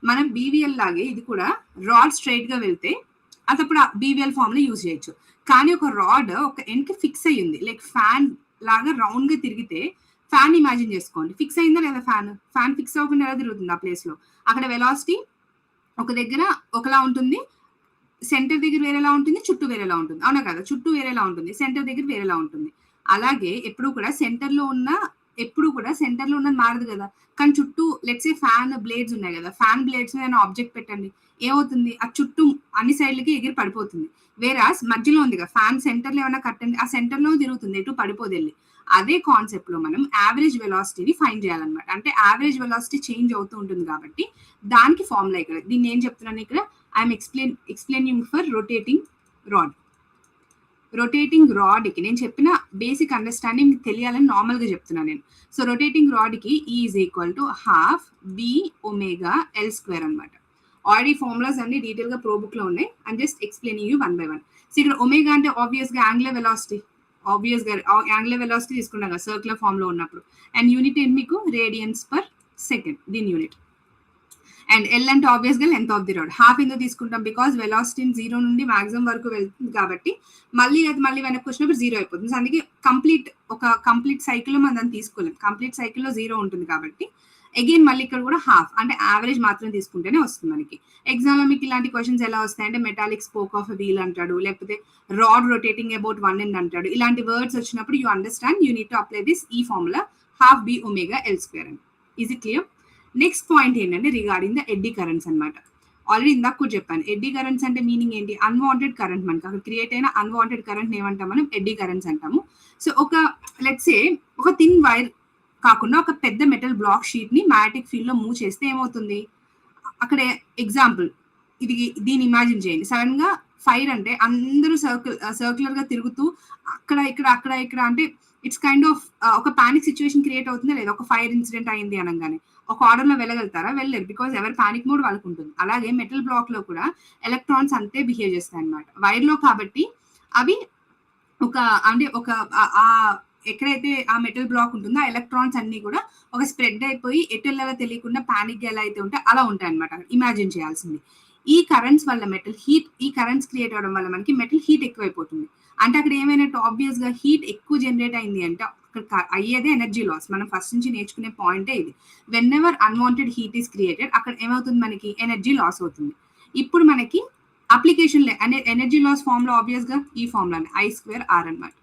మనం బీవీఎల్ లాగే ఇది కూడా రాడ్ స్ట్రైట్ గా వెళ్తే అదప్పుడు బీవీఎల్ ఫార్ములా యూజ్ చేయొచ్చు. కానీ ఒక రాడ్ ఒక ఎండ్కి ఫిక్స్ అయ్యింది, లైక్ ఫ్యాన్ లాగా రౌండ్ గా తిరిగితే, ఫ్యాన్ ఇమాజిన్ చేసుకోండి, ఫిక్స్ అయిందా లేదా, ఫ్యాన్ ఫిక్స్ అవ్వకుండా ఎలా తిరుగుతుంది ఆ ప్లేస్ లో. అక్కడ వెలాసిటీ ఒక దగ్గర ఒకలా ఉంటుంది, సెంటర్ దగ్గర వేరేలా ఉంటుంది, చుట్టూ వేరేలా ఉంటుంది, అవునా కదా? చుట్టూ వేరేలా ఉంటుంది, సెంటర్ దగ్గర వేరేలా ఉంటుంది. అలాగే ఎప్పుడు కూడా సెంటర్ లో ఉన్న ఎప్పుడు కూడా సెంటర్ లో ఉన్నది మారదు కదా, కానీ చుట్టూ లెట్స్ ఏ ఫ్యాన్ బ్లేడ్స్ ఉన్నాయి కదా, ఫ్యాన్ బ్లేడ్స్ మీద ఆబ్జెక్ట్ పెట్టండి, ఏమవుతుంది, ఆ చుట్టూ అన్ని సైడ్లకి ఎగిరి పడిపోతుంది. వేరాస్ మధ్యలో ఉంది కదా ఫ్యాన్, సెంటర్ లో ఏమైనా కట్టండి, ఆ సెంటర్ లో తిరుగుతుంది, ఎటు పడిపోదు వెళ్ళి. అదే కాన్సెప్ట్ లో మనం యావరేజ్ వెలాసిటీని ఫైండ్ చేయాలన్నమాట. అంటే యావరేజ్ వెలాసిటీ చేంజ్ అవుతూ ఉంటుంది కాబట్టి దానికి ఫార్ములా ఇక్కడ. దీన్ని ఏం చెప్తున్నాను ఇక్కడ, I'm explaining for rotating rod. Rotating rod కి నేను చెప్పిన బేసిక్ అండర్స్టాండింగ్ తెలియాలని నార్మల్ గా చెప్తున్నాను నేను. సో రొటేటింగ్ రాడ్ కి E is equal to half B omega L square అనమాట. ఆల్రెడీ ఫార్ములాస్ అన్ని డీటెయిల్ గా ప్రో బుక్ లో ఉన్నాయి. And just explaining you 1 by 1. So ఇక్కడ ఒమేగా అంటే ఆబ్వియస్ గా యాంగులర్ వెలాసిటీ, ఆబ్వియస్ గా యాంగులర్ వెలాసిటీ తీసుకున్నాం కదా సర్క్యులర్ ఫామ్ లో ఉన్నప్పుడు. అండ్ యూనిట్ ఏంటి మీకు, రేడియన్స్ పర్ సెకండ్ దీని యూనిట్. అండ్ ఎల్ అంటే ఆబ్వియస్ గా length of the rod. Half ఎందుకు తీసుకుంటాం, బికాస్ వెలాసిటీ 0 నుండి మాక్సిమం వరకు వెళ్తుంది కాబట్టి మళ్ళీ వెనక్కి వచ్చినప్పుడు 0 అయిపోతుంది. అందుకే కంప్లీట్ సైకిల్ లో మనం దాన్ని తీసుకోలేం, కంప్లీట్ సైకిల్ లో 0 ఉంటుంది కాబట్టి అగైన్ మళ్ళీ ఇక్కడ కూడా హాఫ్ అంటే యావరేజ్ మాత్రం తీసుకుంటేనే వస్తుంది మనకి. ఎగ్జామ్ లో మీకు ఇలాంటి క్వశ్చన్స్ ఎలా వస్తాయంటే మెటాలిక్ స్పోక్ ఆఫ్ వీల్ అంటాడు, లేకపోతే రాడ్ రొటేటింగ్ అబౌట్ 1 end అంటాడు. ఇలాంటి వర్డ్స్ వచ్చినప్పుడు you understand you need to apply this ఈ formula half B omega L square అని. Is it clear? Next point ఏంటంటే రిగార్డింగ్ ద ఎడ్డీ కరెంట్స్ అనమాట. ఆల్రెడీ ఇందాక కూడా చెప్పాను, ఎడ్డీ కరెంట్స్ అంటే మీనింగ్ ఏంటి, అన్వాంటెడ్ కరెంట్. మనకి అక్కడ క్రియేట్ అయిన అన్వాంటెడ్ కరెంట్ ఏమంటాం మనం, ఎడ్డీ కరెంట్స్ అంటాము. సో లెట్స్ ఏ ఒక థిన్ వైర్ కాకుండా ఒక పెద్ద మెటల్ బ్లాక్ షీట్ ని మ్యాగ్నెటిక్ ఫీల్డ్ లో మూవ్ చేస్తే ఏమవుతుంది, అక్కడ ఎగ్జాంపుల్ దీన్ని ఇమాజిన్ చేయండి. సడన్ గా ఫైర్ అంటే అందరూ సర్క్యులర్ గా తిరుగుతూ అక్కడ ఇక్కడ అంటే ఇట్స్ కైండ్ ఆఫ్ ఒక పానిక్ సిచ్యువేషన్ క్రియేట్ అవుతుందా లేదా, ఒక ఫైర్ ఇన్సిడెంట్ అయింది అనగానే ఒక ఆర్డర్ లో వెళ్ళగలుగుతారా, వెళ్ళలేరు, బికాస్ ఎవరి పానిక్ మోడ్ వాళ్ళకు ఉంటుంది. అలాగే మెటల్ బ్లాక్ లో కూడా ఎలక్ట్రాన్స్ అంతే బిహేవ్ చేస్తాయి అనమాట. వైర్ లో కాబట్టి అవి ఎక్కడైతే ఆ మెటల్ బ్లాక్ ఉంటుందో ఆ ఎలక్ట్రాన్స్ అన్ని కూడా ఒక స్ప్రెడ్ అయిపోయి ఎటు వెళ్ళాలో తెలియకుండా పానిక్ ఎలా అయితే ఉంటే అలా ఉంటాయి అనమాట. ఇమాజిన్ చేయాల్సింది. ఈ కరెంట్స్ వల్ల ఈ కరెంట్స్ క్రియేట్ అవడం వల్ల మనకి మెటల్ హీట్ ఎక్కువైపోతుంది. అంటే అక్కడ ఏమైనట్టు, ఆబ్వియస్ గా హీట్ ఎక్కువ జనరేట్ అయింది అంటే అక్కడ అయ్యేదే ఎనర్జీ లాస్. మనం ఫస్ట్ నుంచి నేర్చుకునే పాయింటే ఇది. Whenever unwanted heat is created అక్కడ ఏమవుతుంది, మనకి ఎనర్జీ లాస్ అవుతుంది. ఇప్పుడు మనకి application energy loss formula obvious గా ఈ ఫార్ములా I2R అనమాట.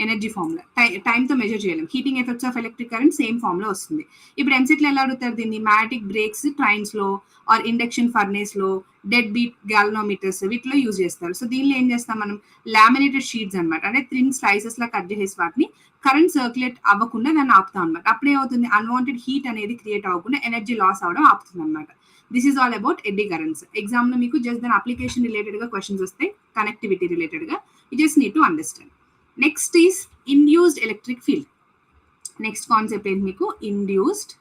ఎనర్జీ ఫార్ములా టైమ్ తో మెజర్ చేయలేం. Heating effects of electric current same formula వస్తుంది. ఇప్పుడు ఎంసెట్ లో ఎలా అడుగుతారు దీన్ని, మ్యాగ్నెటిక్ బ్రేక్స్ ట్రైన్స్ లో ఆర్ ఇండక్షన్ ఫర్నేస్ లో, డెడ్ బీట్ గాల్వనోమీటర్స్ వీటిలో యూజ్ చేస్తారు. సో దీనిలో ఏం చేస్తాం మనం, లామినేటెడ్ షీట్స్ అనమాట, అంటే థిన్ స్లైసెస్ లా కట్ చేసేసి వాటిని కరెంట్ సర్క్యులేట్ అవ్వకుండా దాన్ని ఆపుతాం అనమాట. అప్పుడు ఏమవుతుంది, అన్వాంటెడ్ హీట్ అనేది క్రియేట్ అవ్వకుండా ఎనర్జీ లాస్ అవడం ఆపుతుంది అనమాట. This is all about eddy currents. Exam లో మీకు జస్ట్ దాని అప్లికేషన్ రిలేటెడ్ గా క్వశ్చన్స్ వస్తాయి, కనెక్టివిటీ రిలేటెడ్ గా. You just need to understand. Next is induced electric field. Next concept ఏంటి మీకు, ఇండ్యూస్డ్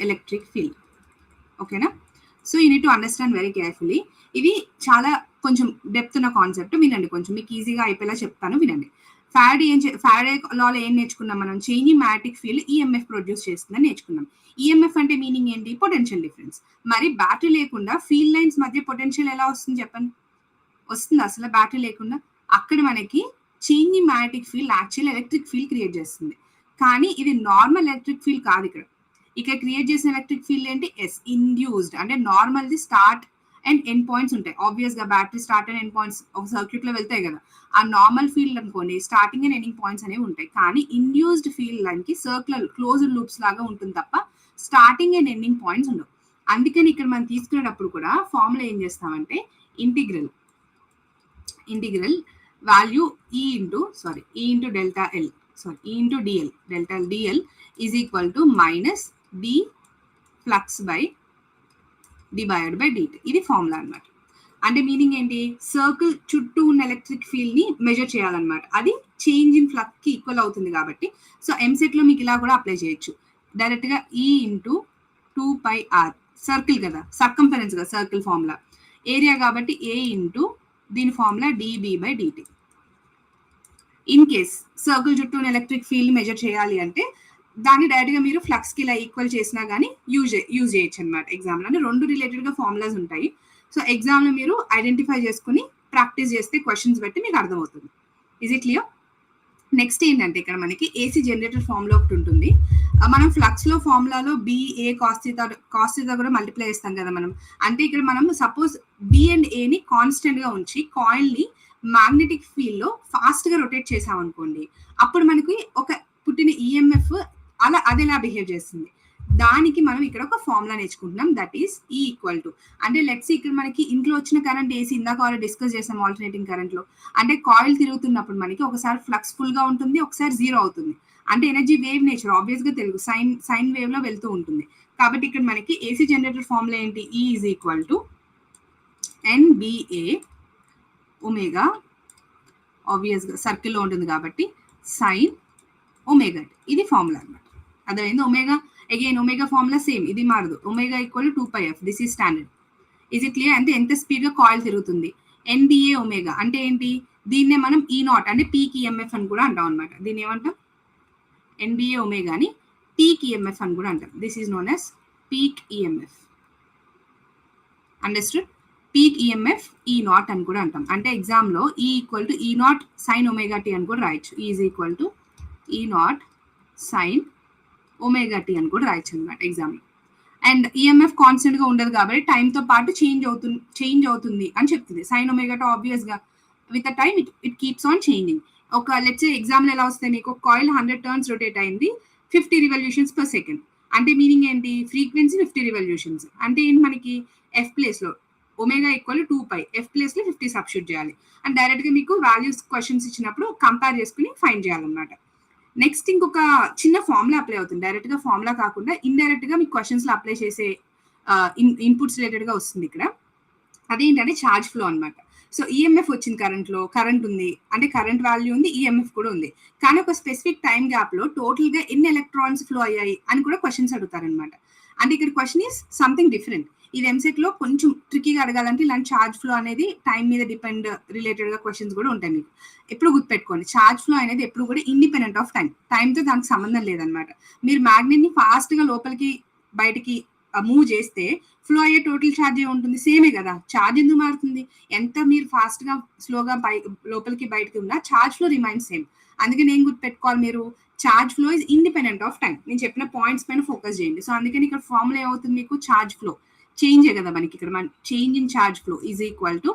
ఎలక్ట్రిక్ ఫీల్డ్. ఓకేనా? So you need to understand very carefully. ఇది చాలా కొంచెం డెప్త్ ఉన్న కాన్సెప్ట్, వినండి, కొంచెం మీకు ఈజీగా అయిపోయేలా చెప్తాను, వినండి. ఫారడే లాలో ఏం నేర్చుకున్నాం మనం, changing magnetic field EMF produce చేస్తుందని నేర్చుకున్నాం. ఈఎంఎఫ్ అంటే మీనింగ్ ఏంటి, పొటెన్షియల్ డిఫరెన్స్. మరి బ్యాటరీ లేకుండా ఫీల్డ్ లైన్స్ మధ్య పొటెన్షియల్ ఎలా వస్తుంది చెప్పండి, వస్తుంది అసలు బ్యాటరీ లేకుండా? అక్కడ మనకి changing magnetic field actual electric field create చేస్తుంది. కానీ ఇది నార్మల్ ఎలక్ట్రిక్ ఫీల్డ్ కాదు. ఇక్కడ క్రియేట్ చేసిన ఎలక్ట్రిక్ ఫీల్డ్ ఏంటి, ఇండ్యూస్డ్. అంటే normal the start and end points ఉంటాయి. ఆబ్వియస్ గా battery start and end points ఒక సర్క్యూట్ లో వెళ్తాయి కదా, ఆ నార్మల్ ఫీల్డ్ అనుకోండి స్టార్టింగ్ అండ్ ఎండింగ్ పాయింట్స్ అనేవి ఉంటాయి. కానీ ఇండ్యూస్డ్ ఫీల్డ్ లైన్కి సర్క్యులర్ క్లోజ్డ్ లూప్స్ లాగా ఉంటుంది తప్ప స్టార్టింగ్ అండ్ ఎండింగ్ పాయింట్స్ ఉండవు. అందుకని ఇక్కడ మనం తీసుకునేటప్పుడు కూడా ఫార్ములా ఏం చేస్తామంటే integral value E into delta dl is equal to minus d flux by divided by dt. ఇది ఫార్ములా అనమాట. అంటే మీనింగ్ ఏంటి, సర్కిల్ చుట్టూ ఉన్న ఎలక్ట్రిక్ ఫీల్డ్ ని మెజర్ చేయాలన్నమాట. అది చేంజ్ ఇన్ ఫ్లక్స్ కి ఈక్వల్ అవుతుంది కాబట్టి సో ఎంసెట్ లో మీకు ఇలా కూడా అప్లై చేయొచ్చు డైరెక్ట్ గా. E into 2πr సర్కిల్ కదా, సర్కంఫరెన్స్ కదా సర్కిల్ ఫార్ములా, ఏరియా కాబట్టి A into దీని formula dB by dt. In case circle చుట్టూ ఎలక్ట్రిక్ ఫీల్డ్ మెజర్ చేయాలి అంటే దాన్ని డైరెక్ట్ గా మీరు ఫ్లక్స్ కి ఇలా ఈక్వల్ చేసినా గానీ యూజ్ చేయొచ్చు అనమాట. ఎగ్జామ్ లో రెండు రిలేటెడ్ గా ఫార్ములాస్ ఉంటాయి. సో ఎగ్జామ్ లో మీరు ఐడెంటిఫై చేసుకుని ప్రాక్టీస్ చేస్తే క్వశ్చన్స్ బట్టి మీకు అర్థమవుతుంది. Is it clear? నెక్స్ట్ ఏంటంటే ఇక్కడ మనకి ఏసీ జనరేటర్ ఫార్ములా ఒకటి ఉంటుంది. మనం ఫ్లక్స్ లో ఫార్ములాలో BA కాస్ థీటా కూడా మల్టిప్లై చేస్తాం కదా మనం. అంటే ఇక్కడ మనం సపోజ్ B అండ్ A ని కాన్స్టెంట్ గా ఉంచి కాయిల్ ని మ్యాగ్నెటిక్ ఫీల్డ్ లో ఫాస్ట్ గా రొటేట్ చేసాం అనుకోండి, అప్పుడు మనకి ఒక పుట్టిన ఈఎంఎఫ్ అలా అది ఎలా బిహేవ్ చేస్తుంది. దానికి మనం ఇక్కడ ఒక ఫార్ములా నేర్చుకుంటున్నాం, దట్ ఈస్ ఈ ఈక్వల్ టు, అంటే లెట్స్ ఇక్కడ మనకి ఇంట్లో వచ్చిన కరెంట్ ఏసీ ఇందాక డిస్కస్ చేసాం ఆల్టర్నేటింగ్ కరెంట్ లో, అంటే కాయిల్ తిరుగుతున్నప్పుడు మనకి ఒకసారి ఫ్లక్స్ ఫుల్ గా ఉంటుంది, ఒకసారి జీరో అవుతుంది. అంటే ఎనర్జీ వేవ్ నేచర్ ఆబ్వియస్ గా తెలుగు సైన్ వేవ్ లో వెళ్తూ ఉంటుంది. కాబట్టి ఇక్కడ మనకి ఏసీ జనరేటర్ ఫార్ములా ఏంటి, E is equal to NBA omega, obvious గా సర్కిల్లో ఉంటుంది కాబట్టి సైన్ ఒమేగా, ఇది ఫార్ములా అనమాట. అదైంది. Omega again omega formula same, ఇది మారదు. Omega equal to 2πf, this is standard. Is it clear? అంటే ఎంత స్పీడ్ గా కాయిల్ తిరుగుతుంది. ఎన్బిఏ ఒమేగా అంటే ఏంటి, దీన్నే మనం ఈ నాట్ అంటే పీక్ ఈఎంఎఫ్ అని కూడా అంటాం అనమాట. దీన్ని ఏమంటాం, ఎన్బిఏ ఒమేగాని పీక్ ఈఎంఎఫ్ అని కూడా అంటాం. This is known as peak EMF. Understood? Peak EMF ఈ నాట్ అని కూడా అంటాం. అంటే ఎగ్జామ్ లో ఈ ఈక్వల్ టు ఈ నాట్ సైన్ ఒమేగా టీ అని కూడా రాయొచ్చు. ఈజ్ ఈక్వల్ టు ఈ నాట్ సైన్ ఒమేగా టీ అని కూడా రాయొచ్చు అనమాట ఎగ్జామ్ లో. అండ్ ఈఎంఎఫ్ కాన్స్టెంట్ గా ఉండదు కాబట్టి టైంతో పాటు చేంజ్ అవుతుంది అని చెప్తుంది. సైన్ ఒమేగా టీ ఆబ్వియస్ గా with the time it keeps on changing. ఒక లెట్స్ ఎగ్జామ్ లో ఎలా వస్తాయి మీకు, కాయిల్ 100 టర్న్స్ రొటేట్ అయింది, 50 రివల్యూషన్స్ పర్ సెకండ్. అంటే మీనింగ్ ఏంటి, ఫ్రీక్వెన్సీ 50 రివల్యూషన్స్. అంటే ఏంటి మనకి ఎఫ్ ప్లేస్ లో ఒమేగా ఈక్వల్ 2π, ఎఫ్ ప్లేస్ లో 50 సబ్స్టిట్యూట్ చేయాలి. అండ్ డైరెక్ట్ గా మీకు వాల్యూస్ క్వశ్చన్స్ ఇచ్చినప్పుడు కంపేర్ చేసుకుని ఫైండ్ చేయాలన్నమాట. నెక్స్ట్ ఇంకొక చిన్న ఫార్ములా అప్లై అవుతుంది. డైరెక్ట్ గా ఫార్ములా కాకుండా ఇండైరెక్ట్ గా మీకు క్వశ్చన్స్ లో అప్లై చేసే ఇన్పుట్స్ రిలేటెడ్ గా వస్తుంది ఇక్కడ. అదేంటంటే ఛార్జ్ ఫ్లో అనమాట. సో ఈఎంఎఫ్ వచ్చింది, కరెంట్ ఉంది, అంటే కరెంట్ వాల్యూ ఉంది, ఈఎంఎఫ్ కూడా ఉంది. కానీ ఒక స్పెసిఫిక్ టైం గ్యాప్ లో టోటల్ గా ఎన్ని ఎలక్ట్రాన్స్ ఫ్లో అయ్యాయి అని కూడా క్వశ్చన్స్ అడుగుతారనమాట. అంటే ఇక్కడ క్వశ్చన్ ఈస్ సంథింగ్ డిఫరెంట్. ఇది ఎంసెట్ లో కొంచెం ట్రిక్కీగా అడగాలంటే ఇలాంటి ఛార్జ్ ఫ్లో అనేది టైం మీద డిపెండ్ రిలేటెడ్ గా క్వశ్చన్స్ కూడా ఉంటాయి. మీకు ఎప్పుడు గుర్తుపెట్టుకోండి, ఛార్జ్ ఫ్లో అనేది ఎప్పుడు కూడా ఇండిపెండెంట్ ఆఫ్ టైంతో దానికి సంబంధం లేదనమాట. మీరు మ్యాగ్నెట్ ని ఫాస్ట్ గా లోపలికి బయటికి మూవ్ చేస్తే ఫ్లో అయ్యే టోటల్ ఛార్జ్ ఉంటుంది, సేమే కదా. ఛార్జ్ ఎందుకు మారుతుంది, ఎంత మీరు ఫాస్ట్ గా స్లోగా లోపలికి బయటకి ఉన్నా ఛార్జ్ ఫ్లో రిమైన్స్ సేమ్. అందుకని ఏం గుర్తుపెట్టుకోవాలి మీరు, charge flow is independent of time. నేను చెప్పిన పాయింట్స్ పైన ఫోకస్ చేయండి. సో అందుకని ఇక్కడ ఫార్ములా ఏమవుతుంది మీకు, ఛార్జ్ ఫ్లో చేంజ్ కదా మనకి ఇక్కడ, మన change in charge flow is equal to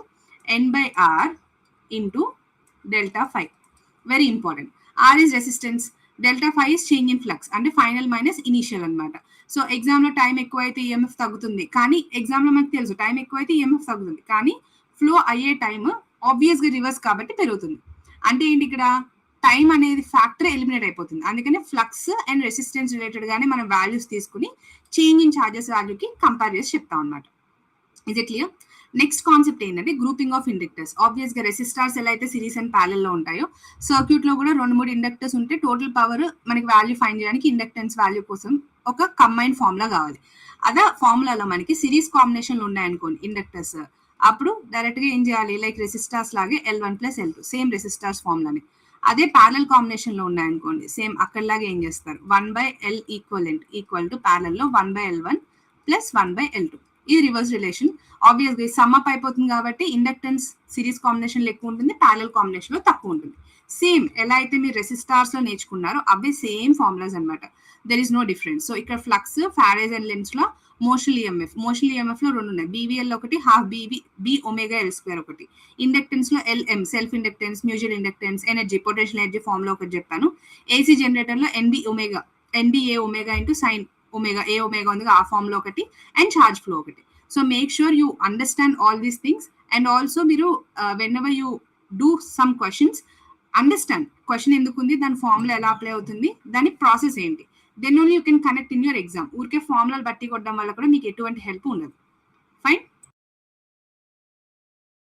n/r into delta phi. Very important. R is resistance, delta phi is change in flux, అంటే ఫైనల్ మైనస్ ఇనిషియల్ అనమాట. సో ఎగ్జామ్ లో టైం ఎక్కువైతే ఈఎంఎఫ్ తగ్గుతుంది, కానీ ఎగ్జామ్ లో మనకు తెలుసు టైం ఎక్కువైతే ఈఎంఎఫ్ తగ్గుతుంది, కానీ ఫ్లో అయ్యే టైం ఆబ్వియస్ గా రివర్స్ కాబట్టి పెరుగుతుంది. అంటే ఏంటి, ఇక్కడ టైం అనేది ఫ్యాక్టర్ ఎలిమినేట్ అయిపోతుంది. అందుకని ఫ్లక్స్ అండ్ రెసిస్టెన్స్ రిలేటెడ్ గానే మనం వాల్యూస్ తీసుకుని చేంజ్ ఇన్ ఛార్జెస్ వాల్యూకి కంపేర్ చేసి చెప్తాం అనమాట. ఇది క్లియర్? నెక్స్ట్ కాన్సెప్ట్ ఏంటంటే గ్రూపింగ్ ఆఫ్ ఇండక్టర్స్. ఆబ్వియస్ గా రెసిస్టార్స్ ఎలా అయితే సిరీస్ అండ్ ప్యారలల్ లో ఉంటాయో, సర్క్యూట్ లో కూడా 2-3 ఇండక్టర్స్ ఉంటే టోటల్ పవర్ మనకి వాల్యూ ఫైండ్ చేయడానికి ఇండక్టెన్స్ వాల్యూ కోసం ఒక కంబైన్ ఫార్ములా కావాలి. అదే ఫార్ములాలో మనకి సిరీస్ కాంబినేషన్లు ఉన్నాయనుకోండి ఇండక్టర్స్, అప్పుడు డైరెక్ట్ గా ఏం చేయాలి, లైక్ రెసిస్టార్స్ లాగే L1 + L2 సేమ్ రెసిస్టార్స్ ఫార్ములాని. అదే ప్యారలల్ కాంబినేషన్ లో ఉన్నాయనుకోండి, సేమ్ అక్కడలాగా ఏం చేస్తారు, 1/L equivalent equal to parallel లో 1/L1 + 1/L2. ఇది రివర్స్ రిలేషన్. ఆబ్వియస్ గా సమ్ అప్ అయిపోతుంది కాబట్టి ఇండక్టెన్స్ సిరీస్ కాంబినేషన్ లో ఎక్కువ ఉంటుంది, ప్యారలల్ కాంబినేషన్ లో తక్కువ ఉంటుంది. సేమ్ ఎలా అయితే మీరు రెసిస్టార్స్ లో నేర్చుకున్నారో అవే సేమ్ ఫార్ములాస్ అనమాట. There is no difference. So ఇక్కడ ఫ్లక్స్, ఫారడేస్ అండ్ లెన్స్ లో మోషనల్ ఈఎంఎఫ్ లో 2 ఉన్నాయి, బీవీఎల్ ఒకటి, హాఫ్ బి ఒమేగా L² ఒకటి. ఇండక్టెన్స్ లో LM self inductance, mutual inductance, energy potential energy form లో ఒకటి చెప్పాను. ఏసీ జనరేటర్ లో NBA omega into sine omega, A omega ఉంది ఆ ఫార్మ్ లో ఒకటి, అండ్ ఛార్జ్ ఫ్లో ఒకటి. So make sure you understand all these things. And also మీరు whenever you do some questions, understand question ఎందుకు ఉంది, దాని ఫార్ములా ఎలా అప్లై అవుతుంది, దాని ప్రాసెస్ ఏంటి, then only you can connect in your exam. ఊరికే ఫార్ములాలు బట్టి కొట్టడం వల్ల కూడా మీకు ఎటువంటి హెల్ప్ ఉండదు.